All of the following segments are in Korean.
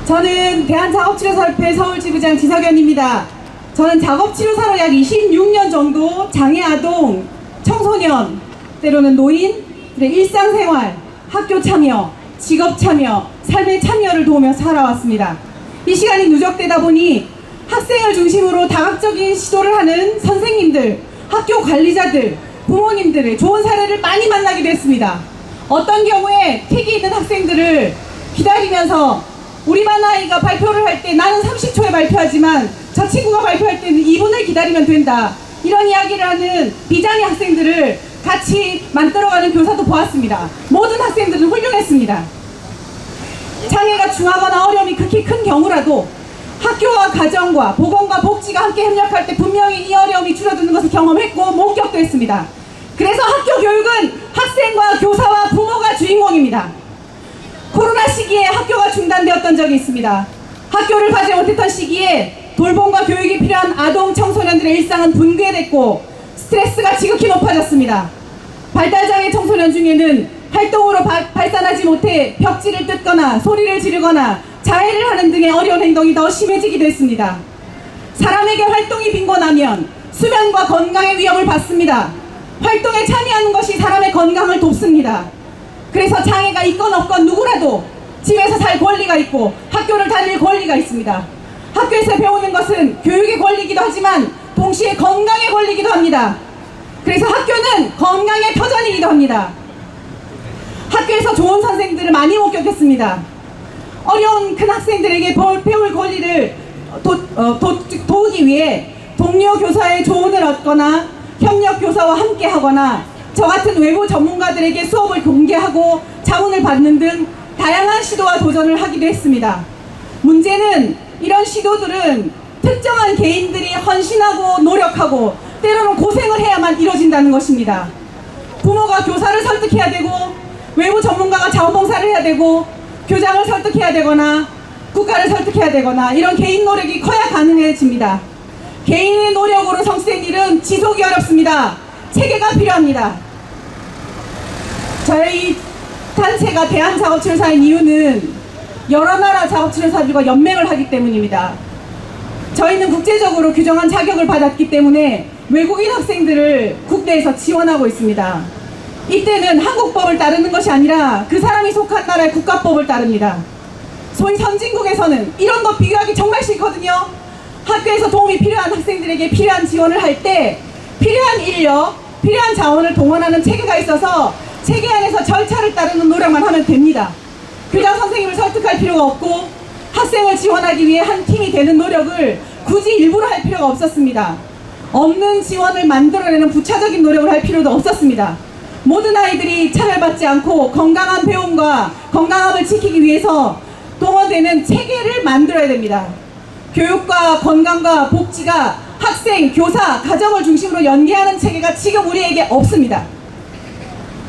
저는 대한작업치료사협회 서울지부장 지석연입니다. 저는 작업치료사로 약 26년 정도 장애아동, 청소년, 때로는 노인들의 일상생활, 학교 참여, 직업 참여, 삶의 참여를 도우며 살아왔습니다. 이 시간이 누적되다 보니 학생을 중심으로 다각적인 시도를 하는 선생님들, 학교 관리자들, 부모님들의 좋은 사례를 많이 만나기도 했습니다. 어떤 경우에 특이 있는 학생들을 기다리면서 우리 반 아이가 발표를 할 때 나는 30초에 발표하지만 저 친구가 발표할 때는 2분을 기다리면 된다. 이런 이야기를 하는 비장애 학생들을 같이 만들어가는 교사도 보았습니다. 모든 학생들은 훌륭했습니다. 장애가 중하거나 어려움이 극히 큰 경우라도 학교와 가정과 보건과 복지가 함께 협력할 때 분명히 이 어려움이 줄어드는 것을 경험했고 목격도 했습니다. 그래서 학교 교육은 학생과 교사와 부모가 주인공입니다. 코로나 시기에 학교가 중단되었던 적이 있습니다. 학교를 가지 못했던 시기에 돌봄과 교육이 필요한 아동, 청소년들의 일상은 붕괴됐고 스트레스가 지극히 높아졌습니다. 발달장애 청소년 중에는 활동으로 발산하지 못해 벽지를 뜯거나 소리를 지르거나 자해를 하는 등의 어려운 행동이 더 심해지기도 했습니다. 사람에게 활동이 빈곤하면 수면과 건강의 위협을 받습니다. 활동에 참여하는 것이 사람의 건강을 돕습니다. 그래서 장애가 있건 없건 누구라도 집에서 살 권리가 있고 학교를 다닐 권리가 있습니다. 학교에서 배우는 것은 교육의 권리이기도 하지만 동시에 건강의 권리이기도 합니다. 그래서 학교는 건강의 터전이기도 합니다. 학교에서 좋은 선생님들을 많이 목격했습니다. 어려운 큰 학생들에게 배울 권리를 도우기 위해 동료 교사의 조언을 얻거나 협력 교사와 함께 하거나 저 같은 외부 전문가들에게 수업을 공개하고 자문을 받는 등 다양한 시도와 도전을 하기도 했습니다. 문제는 이런 시도들은 특정한 개인들이 헌신하고 노력하고 때로는 고생을 해야만 이루어진다는 것입니다. 부모가 교사를 설득해야 되고 외부 전문가가 자원봉사를 해야 되고 교장을 설득해야 되거나 국가를 설득해야 되거나 이런 개인 노력이 커야 가능해집니다. 개인의 노력으로 성취된 일은 지속이 어렵습니다. 체계가 필요합니다. 저희 단체가 대한작업치료사인 이유는 여러 나라 작업치료사들과 연맹을 하기 때문입니다. 저희는 국제적으로 규정한 자격을 받았기 때문에 외국인 학생들을 국내에서 지원하고 있습니다. 이때는 한국법을 따르는 것이 아니라 그 사람이 속한 나라의 국가법을 따릅니다. 소위 선진국에서는 이런 거 비교하기 정말 싫거든요. 학교에서 도움이 필요한 학생들에게 필요한 지원을 할 때 필요한 인력, 필요한 자원을 동원하는 체계가 있어서 체계 안에서 절차를 따르는 노력만 하면 됩니다. 교장 선생님을 설득할 필요가 없고 학생을 지원하기 위해 한 팀이 되는 노력을 굳이 일부러 할 필요가 없었습니다. 없는 지원을 만들어내는 부차적인 노력을 할 필요도 없었습니다. 모든 아이들이 차별받지 않고 건강한 배움과 건강함을 지키기 위해서 동원되는 체계를 만들어야 됩니다. 교육과 건강과 복지가 학생, 교사, 가정을 중심으로 연계하는 체계가 지금 우리에게 없습니다.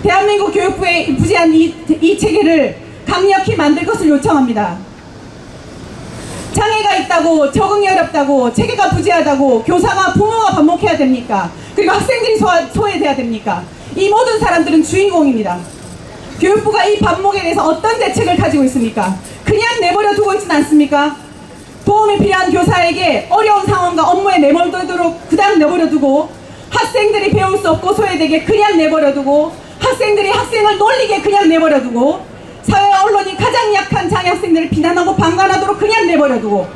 대한민국 교육부에 부재한 이 체계를 강력히 만들 것을 요청합니다. 장애가 있다고, 적응이 어렵다고, 체계가 부재하다고 교사가 부모가 반복해야 됩니까? 그리고 학생들이 소외돼야 됩니까? 이 모든 사람들은 주인공입니다. 교육부가 이 반목에 대해서 어떤 대책을 가지고 있습니까? 그냥 내버려 두고 있지는 않습니까? 도움이 필요한 교사에게 어려운 상황과 업무에 내몰도록 그냥 내버려 두고 학생들이 배울 수 없고 소외되게 그냥 내버려 두고 학생들이 학생을 놀리게 그냥 내버려 두고 사회와 언론이 가장 약한 장애 학생들을 비난하고 방관하도록 그냥 내버려 두고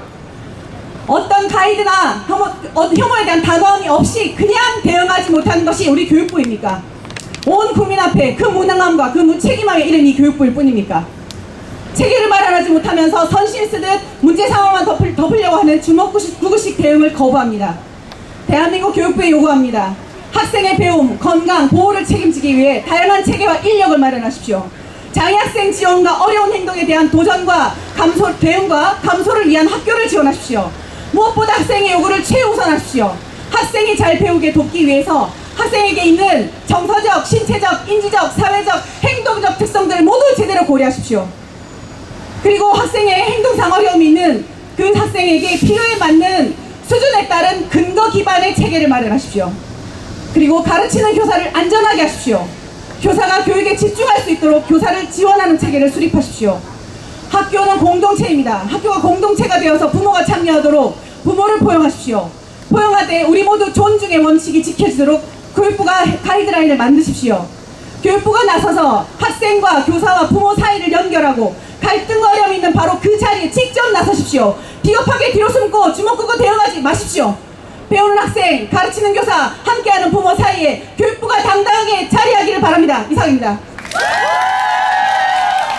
어떤 가이드나 혐오에 대한 단호함이 없이 그냥 대응하지 못하는 것이 우리 교육부입니까? 온 국민 앞에 그 무능함과 그 무책임함에 이른 이 교육부일 뿐입니까? 체계를 마련하지 못하면서 선심 쓰듯 문제 상황만 덮으려고 하는 주먹구구식 대응을 거부합니다. 대한민국 교육부에 요구합니다. 학생의 배움, 건강, 보호를 책임지기 위해 다양한 체계와 인력을 마련하십시오. 장애학생 지원과 어려운 행동에 대한 도전과 대응과 감소를 위한 학교를 지원하십시오. 무엇보다 학생의 요구를 최우선하십시오. 학생이 잘 배우게 돕기 위해서 학생에게 있는 정서적, 신체적, 인지적, 사회적, 행동적 특성들을 모두 제대로 고려하십시오. 그리고 학생의 행동상 어려움이 있는 그 학생에게 필요에 맞는 수준에 따른 근거 기반의 체계를 마련하십시오. 그리고 가르치는 교사를 안전하게 하십시오. 교사가 교육에 집중할 수 있도록 교사를 지원하는 체계를 수립하십시오. 학교는 공동체입니다. 바랍니다. 학교가 공동체가 되어서 부모가 참여하도록 부모를 포용하십시오. 포용하되 우리 모두 존중의 원칙이 지켜지도록 교육부가 가이드라인을 만드십시오. 교육부가 나서서 학생과 교사와 부모 사이를 연결하고 갈등과 어려움이 있는 바로 그 자리에 직접 나서십시오. 비겁하게 뒤로 숨고 주먹 끄고 대응하지 마십시오. 배우는 학생, 가르치는 교사, 함께하는 부모 사이에 교육부가 당당하게 자리하기를 바랍니다. 이상입니다.